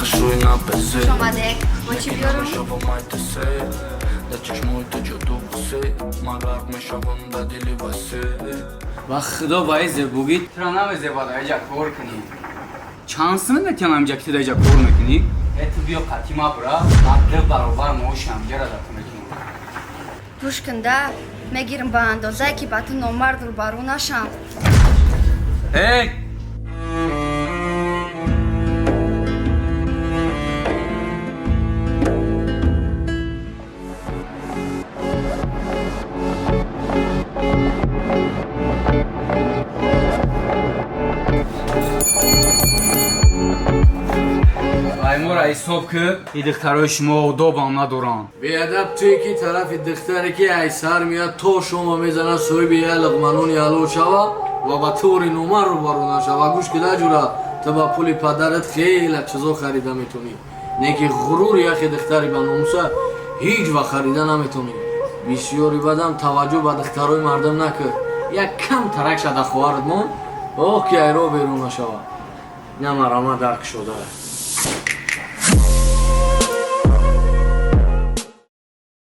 Хашуй на пезе شماده با چی بیارم؟ شبا مایتسه در چشموی تو جدو بسه مگرد میشون در دلی بسه و خدا باید بگید ترا نمیزه باید ایجا کار کنی چانسını mekanam jakti da ایجا کار میکنی ات بیا قطیما برا مبلغ برابر معاش همجا را دفت میکنی پوشکنده میگیرم به اندازه که با تو نامرد رو برو نشم هی Aymur ay صبح که این دخترهای شما و دو بام ندارن بیادب توی که طرف دختری که ای سر میاد تو شما میزنه سوی به یه لقمنون یالو شوا و با طور نومر رو برو نشوا گوش که دا جورا تو با پولی پدرت خیلی چیزا خریده میتونی نیکی غرور یخی دختری با نومسه هیچ و خریده نمیتونی بسیاری بدم توجه به دخترهای مردم نکر یک کم ترک شده خواهرد من اوه که ای رو بیرون نشوا نمرامه درک شده